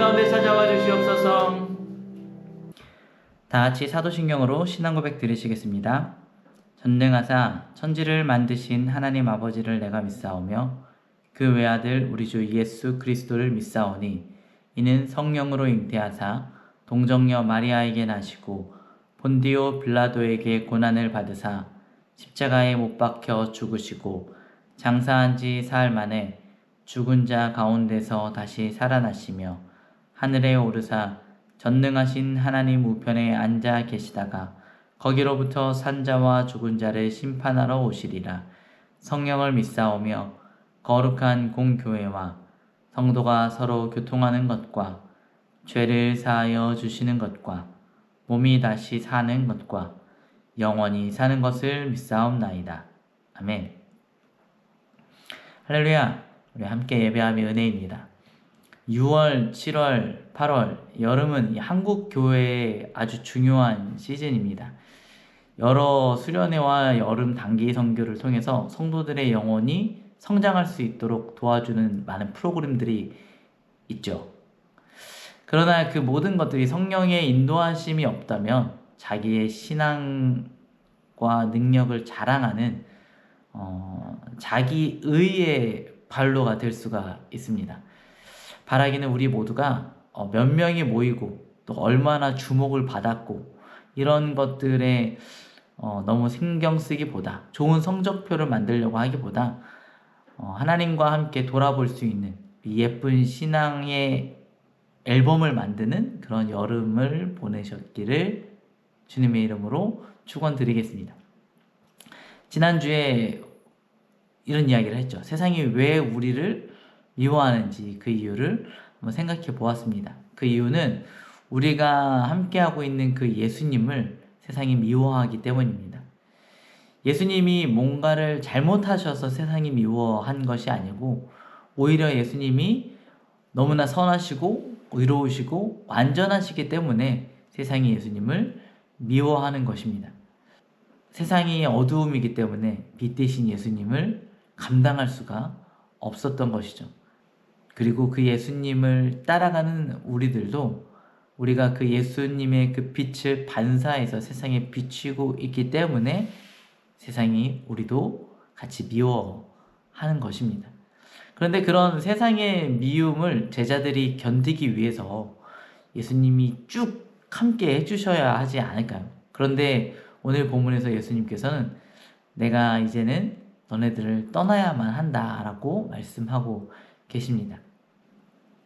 가운데 찾아와 주시옵소서. 다 같이 사도신경으로 신앙고백 드리시겠습니다. 전능하사 천지를 만드신 하나님 아버지를 내가 믿사오며 그 외아들 우리 주 예수 그리스도를 믿사오니 이는 성령으로 잉태하사 동정녀 마리아에게 나시고 본디오 빌라도에게 고난을 받으사 십자가에 못 박혀 죽으시고 장사한 지 사흘 만에 죽은 자 가운데서 다시 살아나시며 하늘에 오르사 전능하신 하나님 우편에 앉아 계시다가 거기로부터 산자와 죽은 자를 심판하러 오시리라. 성령을 믿사오며 거룩한 공교회와 성도가 서로 교통하는 것과 죄를 사하여 주시는 것과 몸이 다시 사는 것과 영원히 사는 것을 믿사옵나이다. 아멘. 할렐루야. 우리 함께 예배함이 은혜입니다. 6월, 7월, 8월, 여름은 한국 교회의 아주 중요한 시즌입니다. 여러 수련회와 여름 단기 선교를 통해서 성도들의 영혼이 성장할 수 있도록 도와주는 많은 프로그램들이 있죠. 그러나 그 모든 것들이 성령의 인도하심이 없다면 자기의 신앙과 능력을 자랑하는 자기의의 발로가 될 수가 있습니다. 바라기는 우리 모두가 몇 명이 모이고 또 얼마나 주목을 받았고 이런 것들에 너무 신경 쓰기보다 좋은 성적표를 만들려고 하기보다 하나님과 함께 돌아볼 수 있는 예쁜 신앙의 앨범을 만드는 그런 여름을 보내셨기를 주님의 이름으로 축원드리겠습니다. 지난주에 이런 이야기를 했죠. 세상이 왜 우리를 미워하는지 그 이유를 한번 생각해 보았습니다. 그 이유는 우리가 함께하고 있는 그 예수님을 세상이 미워하기 때문입니다. 예수님이 뭔가를 잘못하셔서 세상이 미워한 것이 아니고 오히려 예수님이 너무나 선하시고 의로우시고 완전하시기 때문에 세상이 예수님을 미워하는 것입니다. 세상이 어두움이기 때문에 빛 대신 예수님을 감당할 수가 없었던 것이죠. 그리고 그 예수님을 따라가는 우리들도 우리가 그 예수님의 그 빛을 반사해서 세상에 비추고 있기 때문에 세상이 우리도 같이 미워하는 것입니다. 그런데 그런 세상의 미움을 제자들이 견디기 위해서 예수님이 쭉 함께 해주셔야 하지 않을까요? 그런데 오늘 본문에서 예수님께서는 내가 이제는 너네들을 떠나야만 한다라고 말씀하고 계십니다.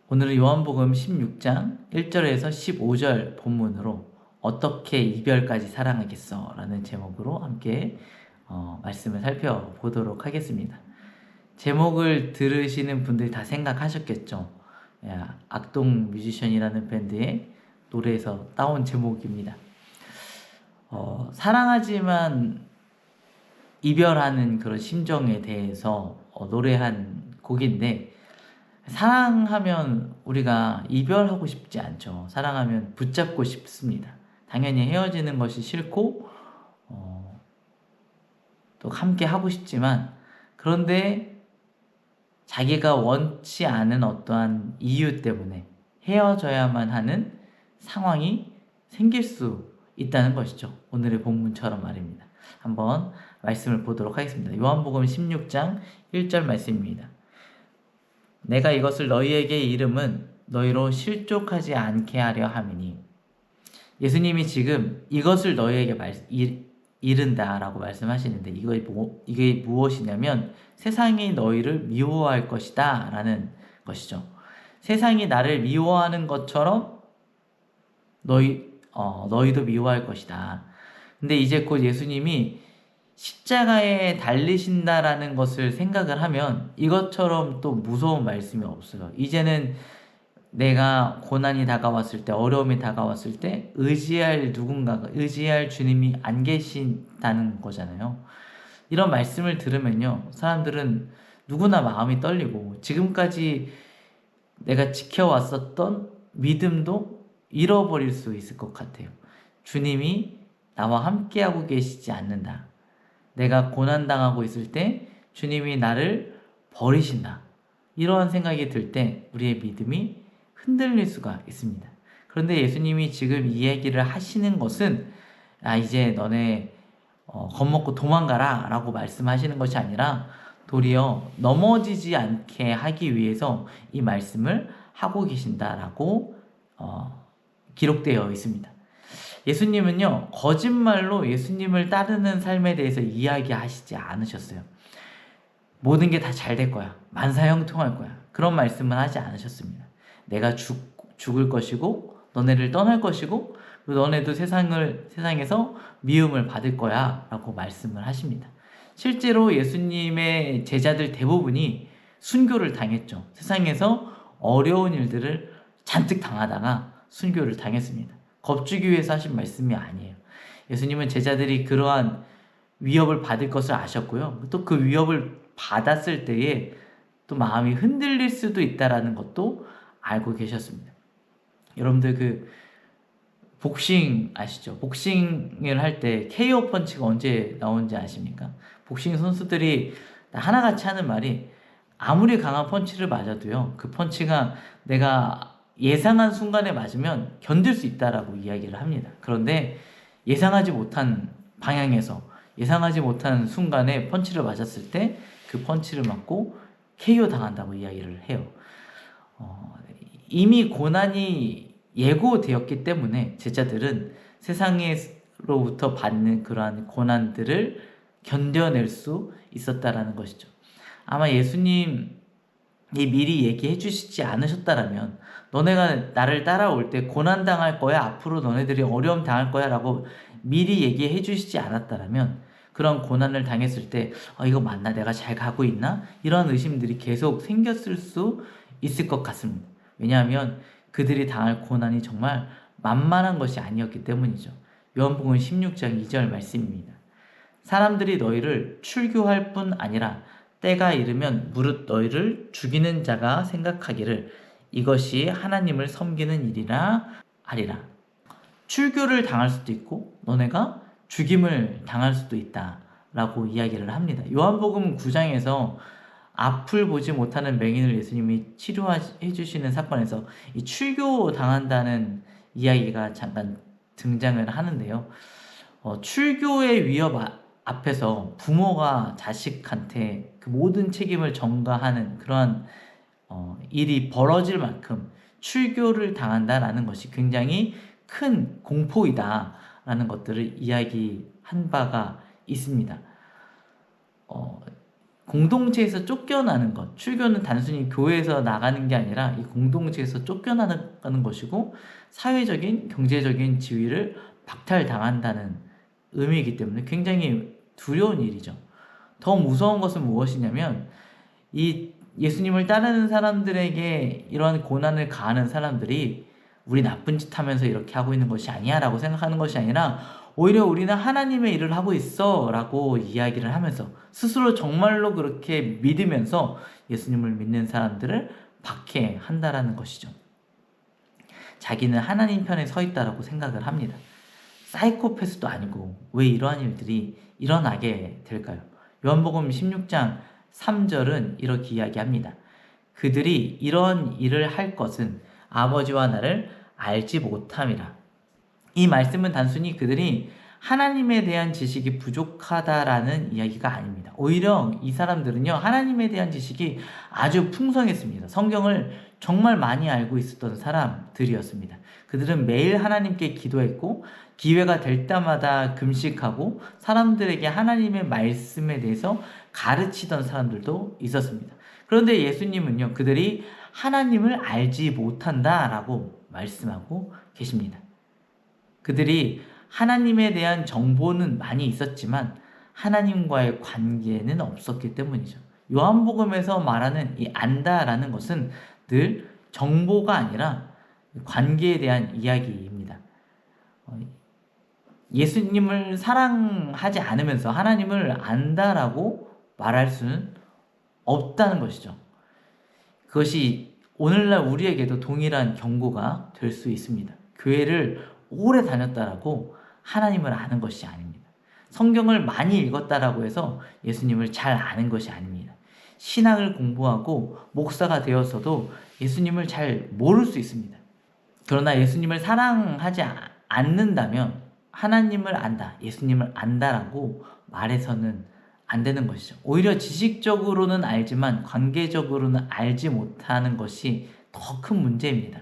오늘은 요한복음 16장 1절에서 15절 본문으로 어떻게 이별까지 사랑하겠어? 라는 제목으로 함께 말씀을 살펴보도록 하겠습니다. 제목을 들으시는 분들이 다 생각하셨겠죠. 악동 뮤지션이라는 밴드의 노래에서 따온 제목입니다. 사랑하지만 이별하는 그런 심정에 대해서 노래한 곡인데 사랑하면 우리가 이별하고 싶지 않죠. 사랑하면 붙잡고 싶습니다. 당연히 헤어지는 것이 싫고 또 함께 하고 싶지만 그런데 자기가 원치 않은 어떠한 이유 때문에 헤어져야만 하는 상황이 생길 수 있다는 것이죠. 오늘의 본문처럼 말입니다. 한번 말씀을 보도록 하겠습니다. 요한복음 16장 1절 말씀입니다. 내가 이것을 너희에게 이름은 너희로 실족하지 않게 하려 함이니. 예수님이 지금 이것을 너희에게 이른다라고 말씀하시는데 이게 무엇이냐면 세상이 너희를 미워할 것이다 라는 것이죠. 세상이 나를 미워하는 것처럼 너희도 미워할 것이다. 근데 이제 곧 예수님이 십자가에 달리신다라는 것을 생각을 하면 이것처럼 또 무서운 말씀이 없어요. 이제는 내가 고난이 다가왔을 때, 어려움이 다가왔을 때 의지할 누군가가, 의지할 주님이 안 계신다는 거잖아요. 이런 말씀을 들으면요, 사람들은 누구나 마음이 떨리고 지금까지 내가 지켜왔었던 믿음도 잃어버릴 수 있을 것 같아요. 주님이 나와 함께하고 계시지 않는다. 내가 고난당하고 있을 때 주님이 나를 버리신다. 이러한 생각이 들 때 우리의 믿음이 흔들릴 수가 있습니다. 그런데 예수님이 지금 이 얘기를 하시는 것은 이제 너네 겁먹고 도망가라 라고 말씀하시는 것이 아니라 도리어 넘어지지 않게 하기 위해서 이 말씀을 하고 계신다라고 기록되어 있습니다. 예수님은요, 거짓말로 예수님을 따르는 삶에 대해서 이야기하시지 않으셨어요. 모든 게 다 잘 될 거야. 만사형통할 거야. 그런 말씀은 하지 않으셨습니다. 내가 죽을 것이고 너네를 떠날 것이고 너네도 세상에서 미움을 받을 거야 라고 말씀을 하십니다. 실제로 예수님의 제자들 대부분이 순교를 당했죠. 세상에서 어려운 일들을 잔뜩 당하다가 순교를 당했습니다. 겁주기 위해서 하신 말씀이 아니에요. 예수님은 제자들이 그러한 위협을 받을 것을 아셨고요. 또 그 위협을 받았을 때에 또 마음이 흔들릴 수도 있다라는 것도 알고 계셨습니다. 여러분들 그 복싱 아시죠? 복싱을 할 때 KO 펀치가 언제 나오는지 아십니까? 복싱 선수들이 하나같이 하는 말이 아무리 강한 펀치를 맞아도요, 그 펀치가 내가 예상한 순간에 맞으면 견딜 수 있다라고 이야기를 합니다. 그런데 예상하지 못한 방향에서 예상하지 못한 순간에 펀치를 맞았을 때 그 펀치를 맞고 KO 당한다고 이야기를 해요. 이미 고난이 예고되었기 때문에 제자들은 세상으로부터 받는 그러한 고난들을 견뎌낼 수 있었다라는 것이죠. 아마 예수님이 미리 얘기해 주시지 않으셨다라면 너네가 나를 따라올 때 고난당할 거야, 앞으로 너네들이 어려움 당할 거야 라고 미리 얘기해 주시지 않았다라면 그런 고난을 당했을 때 이거 맞나? 내가 잘 가고 있나? 이런 의심들이 계속 생겼을 수 있을 것 같습니다. 왜냐하면 그들이 당할 고난이 정말 만만한 것이 아니었기 때문이죠. 요한복음 16장 2절 말씀입니다. 사람들이 너희를 출교할 뿐 아니라 때가 이르면 무릇 너희를 죽이는 자가 생각하기를 이것이 하나님을 섬기는 일이라 하리라. 출교를 당할 수도 있고 너네가 죽임을 당할 수도 있다라고 이야기를 합니다. 요한복음 9장에서 앞을 보지 못하는 맹인을 예수님이 치료해 주시는 사건에서 이 출교 당한다는 이야기가 잠깐 등장을 하는데요. 출교의 위협 앞에서 부모가 자식한테 그 모든 책임을 전가하는 그러한 일이 벌어질 만큼 출교를 당한다라는 것이 굉장히 큰 공포이다라는 것들을 이야기한 바가 있습니다. 공동체에서 쫓겨나는 것, 출교는 단순히 교회에서 나가는 게 아니라 이 공동체에서 쫓겨나는 것이고 사회적인, 경제적인 지위를 박탈당한다는 의미이기 때문에 굉장히 두려운 일이죠. 더 무서운 것은 무엇이냐면 이 예수님을 따르는 사람들에게 이런 고난을 가하는 사람들이 우리 나쁜 짓 하면서 이렇게 하고 있는 것이 아니야 라고 생각하는 것이 아니라 오히려 우리는 하나님의 일을 하고 있어 라고 이야기를 하면서 스스로 정말로 그렇게 믿으면서 예수님을 믿는 사람들을 박해한다라는 것이죠. 자기는 하나님 편에 서 있다라고 생각을 합니다. 사이코패스도 아니고 왜 이러한 일들이 일어나게 될까요? 요한복음 16장 3절은 이렇게 이야기합니다. 그들이 이런 일을 할 것은 아버지와 나를 알지 못함이라. 이 말씀은 단순히 그들이 하나님에 대한 지식이 부족하다라는 이야기가 아닙니다. 오히려 이 사람들은요, 하나님에 대한 지식이 아주 풍성했습니다. 성경을 정말 많이 알고 있었던 사람들이었습니다. 그들은 매일 하나님께 기도했고 기회가 될 때마다 금식하고 사람들에게 하나님의 말씀에 대해서 가르치던 사람들도 있었습니다. 그런데 예수님은요, 그들이 하나님을 알지 못한다라고 말씀하고 계십니다. 그들이 하나님에 대한 정보는 많이 있었지만 하나님과의 관계는 없었기 때문이죠. 요한복음에서 말하는 이 안다라는 것은 늘 정보가 아니라 관계에 대한 이야기입니다. 예수님을 사랑하지 않으면서 하나님을 안다라고 말할 수는 없다는 것이죠. 그것이 오늘날 우리에게도 동일한 경고가 될 수 있습니다. 교회를 오래 다녔다라고 하나님을 아는 것이 아닙니다. 성경을 많이 읽었다라고 해서 예수님을 잘 아는 것이 아닙니다. 신학을 공부하고 목사가 되었어도 예수님을 잘 모를 수 있습니다. 그러나 예수님을 사랑하지 않는다면 하나님을 안다, 예수님을 안다라고 말해서는 안 되는 것이죠. 오히려 지식적으로는 알지만 관계적으로는 알지 못하는 것이 더 큰 문제입니다.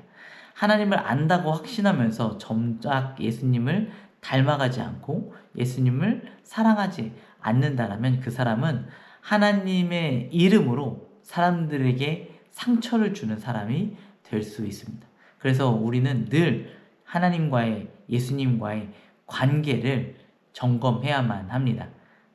하나님을 안다고 확신하면서 정작 예수님을 닮아가지 않고 예수님을 사랑하지 않는다라면 그 사람은 하나님의 이름으로 사람들에게 상처를 주는 사람이 될 수 있습니다. 그래서 우리는 늘 하나님과의, 예수님과의 관계를 점검해야만 합니다.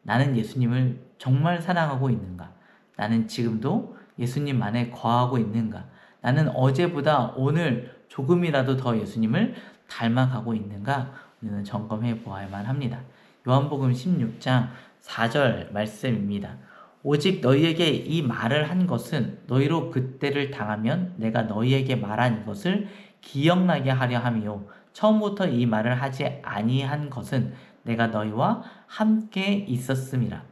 나는 예수님을 정말 사랑하고 있는가? 나는 지금도 예수님 안에 거하고 있는가? 나는 어제보다 오늘 조금이라도 더 예수님을 닮아가고 있는가? 우리는 점검해 보아야만 합니다. 요한복음 16장 4절 말씀입니다. 오직 너희에게 이 말을 한 것은 너희로 그때를 당하면 내가 너희에게 말한 이것을 기억나게 하려 함이요. 처음부터 이 말을 하지 아니한 것은 내가 너희와 함께 있었음이라.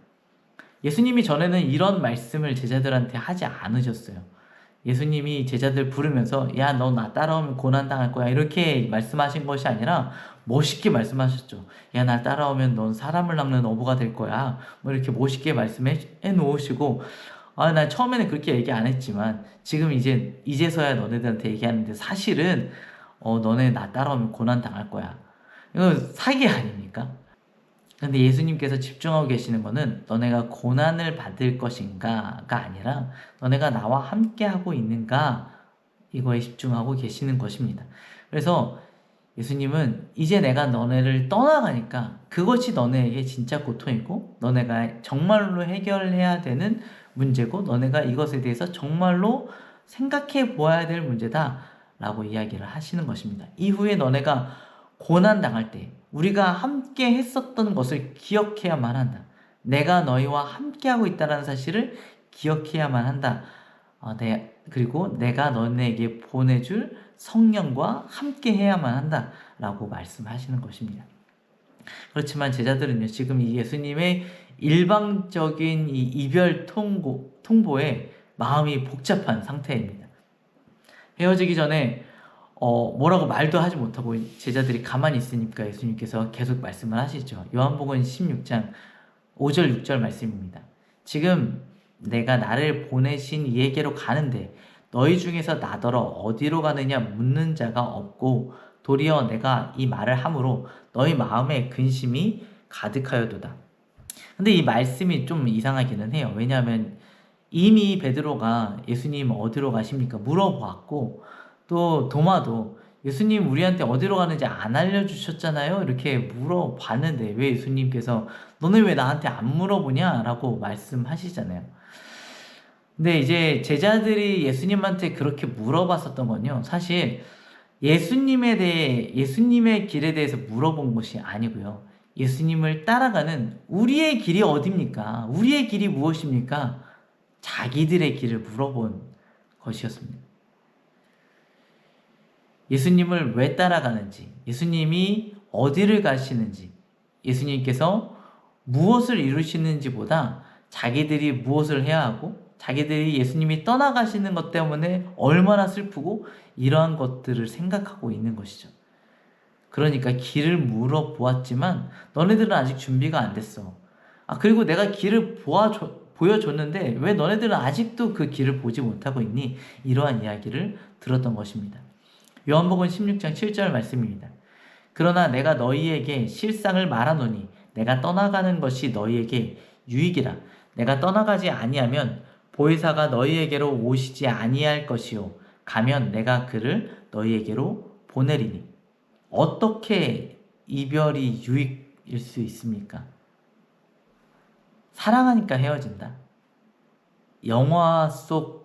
예수님이 전에는 이런 말씀을 제자들한테 하지 않으셨어요. 예수님이 제자들 부르면서 야, 너 나 따라오면 고난당할 거야 이렇게 말씀하신 것이 아니라 멋있게 말씀하셨죠. 야, 날 따라오면 넌 사람을 낚는 어부가 될 거야. 뭐 이렇게 멋있게 말씀해 놓으시고, 나 처음에는 그렇게 얘기 안 했지만 지금 이제서야 너네들한테 얘기하는데 사실은 너네 나 따라오면 고난 당할 거야. 이거 사기 아닙니까? 근데 예수님께서 집중하고 계시는 거는 너네가 고난을 받을 것인가가 아니라 너네가 나와 함께 하고 있는가, 이거에 집중하고 계시는 것입니다. 그래서 예수님은 이제 내가 너네를 떠나가니까 그것이 너네에게 진짜 고통이고 너네가 정말로 해결해야 되는 문제고 너네가 이것에 대해서 정말로 생각해 보아야 될 문제다 라고 이야기를 하시는 것입니다. 이후에 너네가 고난당할 때 우리가 함께 했었던 것을 기억해야만 한다. 내가 너희와 함께하고 있다는 사실을 기억해야만 한다. 그리고 내가 너네에게 보내줄 성령과 함께 해야만 한다 라고 말씀하시는 것입니다. 그렇지만 제자들은요, 지금 이 예수님의 일방적인 이 이별 통보에 마음이 복잡한 상태입니다. 헤어지기 전에 뭐라고 말도 하지 못하고 제자들이 가만히 있으니까 예수님께서 계속 말씀을 하시죠. 요한복음 16장 5절 6절 말씀입니다. 지금 내가 나를 보내신 이에게로 가는데 너희 중에서 나더러 어디로 가느냐 묻는 자가 없고 도리어 내가 이 말을 함으로 너희 마음에 근심이 가득하여도다. 근데 이 말씀이 좀 이상하기는 해요. 왜냐하면 이미 베드로가 예수님 어디로 가십니까? 물어봤고 또 도마도 예수님 우리한테 어디로 가는지 안 알려주셨잖아요. 이렇게 물어봤는데 왜 예수님께서 너네 왜 나한테 안 물어보냐? 라고 말씀하시잖아요. 근데 이제 제자들이 예수님한테 그렇게 물어봤었던 건요, 사실 예수님의 길에 대해서 물어본 것이 아니고요. 예수님을 따라가는 우리의 길이 어딥니까? 우리의 길이 무엇입니까? 자기들의 길을 물어본 것이었습니다. 예수님을 왜 따라가는지, 예수님이 어디를 가시는지, 예수님께서 무엇을 이루시는지보다 자기들이 무엇을 해야 하고 자기들이 예수님이 떠나가시는 것 때문에 얼마나 슬프고 이러한 것들을 생각하고 있는 것이죠. 그러니까 길을 물어보았지만 너네들은 아직 준비가 안 됐어. 그리고 내가 길을 보여줬는데 왜 너네들은 아직도 그 길을 보지 못하고 있니? 이러한 이야기를 들었던 것입니다. 요한복음 16장 7절 말씀입니다. 그러나 내가 너희에게 실상을 말하노니 내가 떠나가는 것이 너희에게 유익이라. 내가 떠나가지 아니하면 보혜사가 너희에게로 오시지 아니할 것이요 가면 내가 그를 너희에게로 보내리니. 어떻게 이별이 유익일 수 있습니까? 사랑하니까 헤어진다. 영화 속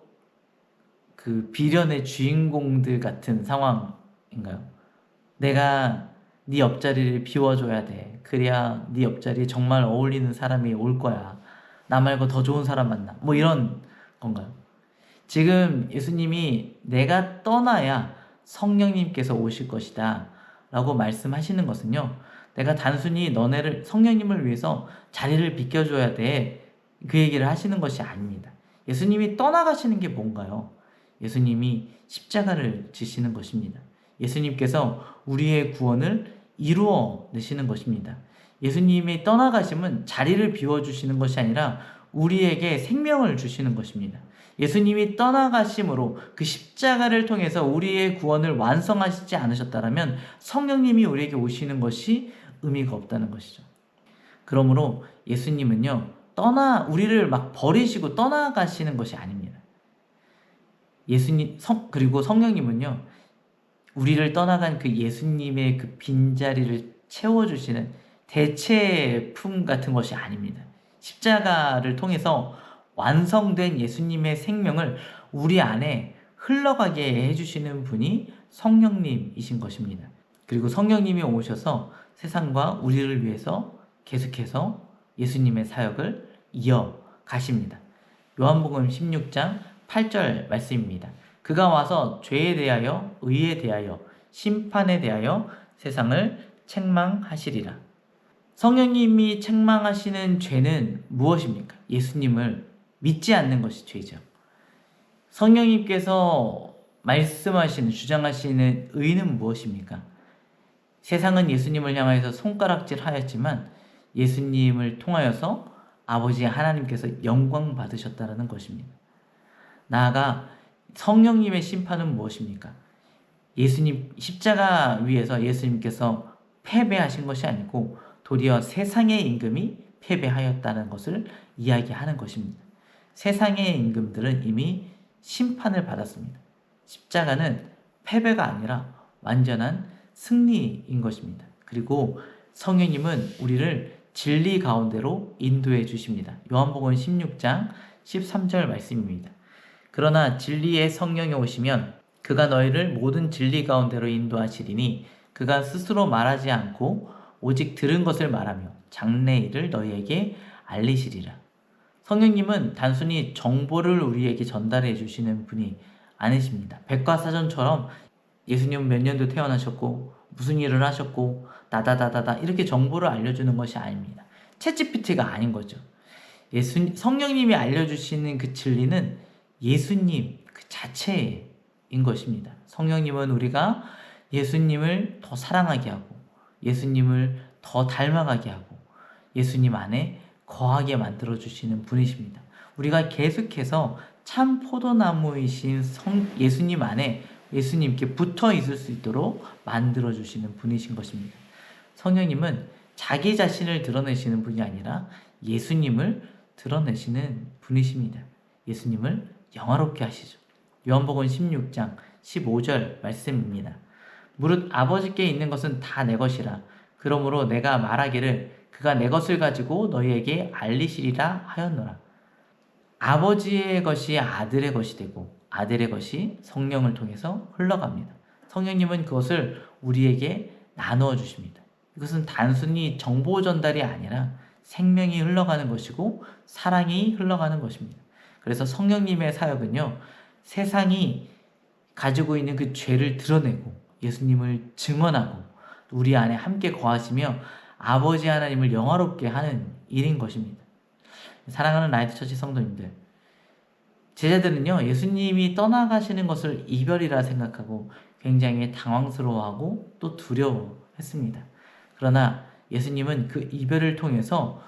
그 비련의 주인공들 같은 상황인가요? 내가 네 옆자리를 비워줘야 돼. 그래야 네 옆자리에 정말 어울리는 사람이 올 거야. 나 말고 더 좋은 사람 만나. 뭐 이런 건가요? 지금 예수님이 내가 떠나야 성령님께서 오실 것이다 라고 말씀하시는 것은요, 내가 단순히 성령님을 위해서 자리를 비켜줘야 돼, 그 얘기를 하시는 것이 아닙니다. 예수님이 떠나가시는 게 뭔가요? 예수님이 십자가를 지시는 것입니다. 예수님께서 우리의 구원을 이루어 내시는 것입니다. 예수님이 떠나가심은 자리를 비워주시는 것이 아니라 우리에게 생명을 주시는 것입니다. 예수님이 떠나가심으로 그 십자가를 통해서 우리의 구원을 완성하시지 않으셨다면 성령님이 우리에게 오시는 것이 의미가 없다는 것이죠. 그러므로 예수님은요, 우리를 막 버리시고 떠나가시는 것이 아닙니다. 그리고 성령님은요, 우리를 떠나간 그 예수님의 그 빈자리를 채워주시는 대체품 같은 것이 아닙니다. 십자가를 통해서 완성된 예수님의 생명을 우리 안에 흘러가게 해주시는 분이 성령님이신 것입니다. 그리고 성령님이 오셔서 세상과 우리를 위해서 계속해서 예수님의 사역을 이어가십니다. 요한복음 16장 8절 말씀입니다. 그가 와서 죄에 대하여, 의에 대하여, 심판에 대하여 세상을 책망하시리라. 성령님이 책망하시는 죄는 무엇입니까? 예수님을 믿지 않는 것이 죄죠. 성령님께서 말씀하시는, 주장하시는 의는 무엇입니까? 세상은 예수님을 향하여서 손가락질 하였지만 예수님을 통하여서 아버지 하나님께서 영광 받으셨다는 것입니다. 나아가 성령님의 심판은 무엇입니까? 예수님 십자가 위에서 예수님께서 패배하신 것이 아니고 도리어 세상의 임금이 패배하였다는 것을 이야기하는 것입니다. 세상의 임금들은 이미 심판을 받았습니다. 십자가는 패배가 아니라 완전한 승리인 것입니다. 그리고 성령님은 우리를 진리 가운데로 인도해 주십니다. 요한복음 16장 13절 말씀입니다. 그러나 진리의 성령이 오시면 그가 너희를 모든 진리 가운데로 인도하시리니 그가 스스로 말하지 않고 오직 들은 것을 말하며 장래일을 너희에게 알리시리라. 성령님은 단순히 정보를 우리에게 전달해 주시는 분이 아니십니다. 백과사전처럼 예수님은 몇 년도 태어나셨고 무슨 일을 하셨고 다다다다다 이렇게 정보를 알려주는 것이 아닙니다. 챗GPT가 아닌 거죠. 성령님이 알려주시는 그 진리는 예수님 그 자체인 것입니다. 성령님은 우리가 예수님을 더 사랑하게 하고 예수님을 더 닮아가게 하고 예수님 안에 거하게 만들어주시는 분이십니다. 우리가 계속해서 참 포도나무이신 예수님 안에 예수님께 붙어 있을 수 있도록 만들어주시는 분이신 것입니다. 성령님은 자기 자신을 드러내시는 분이 아니라 예수님을 드러내시는 분이십니다. 예수님을 영화롭게 하시죠. 요한복음 16장 15절 말씀입니다. 무릇 아버지께 있는 것은 다 내 것이라. 그러므로 내가 말하기를 그가 내 것을 가지고 너희에게 알리시리라 하였노라. 아버지의 것이 아들의 것이 되고 아들의 것이 성령을 통해서 흘러갑니다. 성령님은 그것을 우리에게 나누어 주십니다. 이것은 단순히 정보 전달이 아니라 생명이 흘러가는 것이고 사랑이 흘러가는 것입니다. 그래서 성령님의 사역은요, 세상이 가지고 있는 그 죄를 드러내고 예수님을 증언하고 우리 안에 함께 거하시며 아버지 하나님을 영화롭게 하는 일인 것입니다. 사랑하는 라이트처치 성도님들, 제자들은요, 예수님이 떠나가시는 것을 이별이라 생각하고 굉장히 당황스러워하고 또 두려워했습니다. 그러나 예수님은 그 이별을 통해서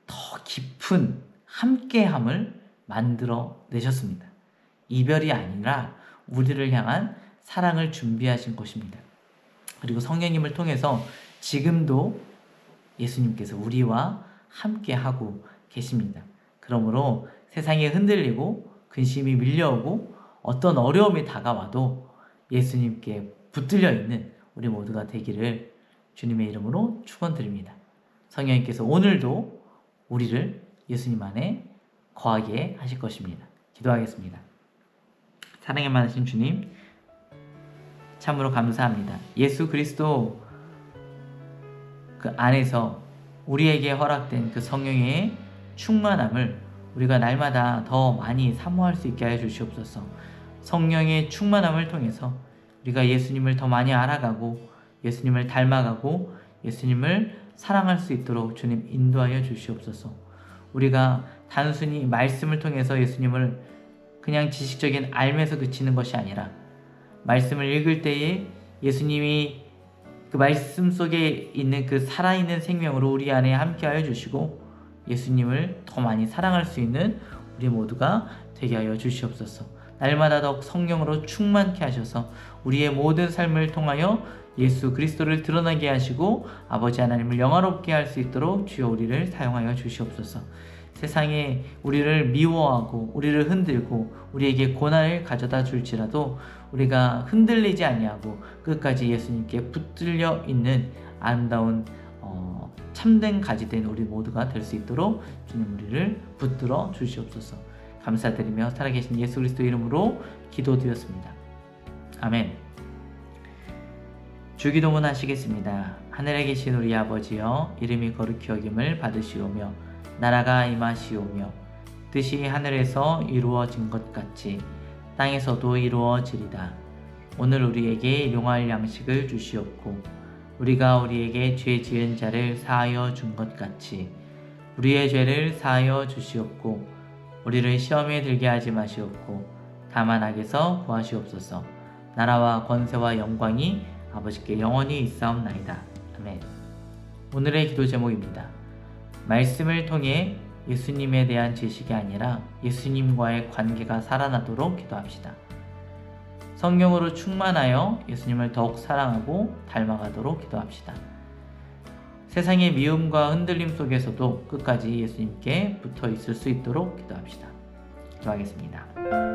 더 깊은 함께함을 만들어 내셨습니다. 이별이 아니라 우리를 향한 사랑을 준비하신 것입니다. 그리고 성령님을 통해서 지금도 예수님께서 우리와 함께하고 계십니다. 그러므로 세상에 흔들리고 근심이 밀려오고 어떤 어려움이 다가와도 예수님께 붙들려 있는 우리 모두가 되기를 주님의 이름으로 축원드립니다. 성령님께서 오늘도 우리를 예수님 안에 거하게 하실 것입니다. 기도하겠습니다. 사랑에 많으신 주님, 참으로 감사합니다. 예수 그리스도 그 안에서 우리에게 허락된 그 성령의 충만함을 우리가 날마다 더 많이 사모할 수 있게 하여 주시옵소서. 성령의 충만함을 통해서 우리가 예수님을 더 많이 알아가고 예수님을 닮아가고 예수님을 사랑할 수 있도록 주님 인도하여 주시옵소서. 우리가 단순히 말씀을 통해서 예수님을 그냥 지식적인 알면서 그치는 것이 아니라 말씀을 읽을 때에 예수님이 그 말씀 속에 있는 그 살아있는 생명으로 우리 안에 함께하여 주시고 예수님을 더 많이 사랑할 수 있는 우리 모두가 되게 하여 주시옵소서. 날마다 더욱 성령으로 충만케 하셔서 우리의 모든 삶을 통하여 예수 그리스도를 드러나게 하시고 아버지 하나님을 영화롭게 할 수 있도록 주여 우리를 사용하여 주시옵소서. 세상에 우리를 미워하고 우리를 흔들고 우리에게 고난을 가져다 줄지라도 우리가 흔들리지 아니하고 끝까지 예수님께 붙들려 있는 아름다운 참된 가지 된 우리 모두가 될 수 있도록 주님 우리를 붙들어 주시옵소서. 감사드리며 살아계신 예수 그리스도 이름으로 기도드렸습니다. 아멘. 주기도문 하시겠습니다. 하늘에 계신 우리 아버지여, 이름이 거룩히 여김을 받으시오며 나라가 임하시오며 뜻이 하늘에서 이루어진 것 같이 땅에서도 이루어지리다. 오늘 우리에게 용할 양식을 주시옵고 우리가 우리에게 죄 지은 자를 사하여 준 것 같이 우리의 죄를 사하여 주시옵고 우리를 시험에 들게 하지 마시옵고 다만 악에서 구하시옵소서. 나라와 권세와 영광이 아버지께 영원히 있사옵나이다. 아멘. 오늘의 기도 제목입니다. 말씀을 통해 예수님에 대한 지식이 아니라 예수님과의 관계가 살아나도록 기도합시다. 성령으로 충만하여 예수님을 더욱 사랑하고 닮아가도록 기도합시다. 세상의 미움과 흔들림 속에서도 끝까지 예수님께 붙어 있을 수 있도록 기도합시다. 기도하겠습니다.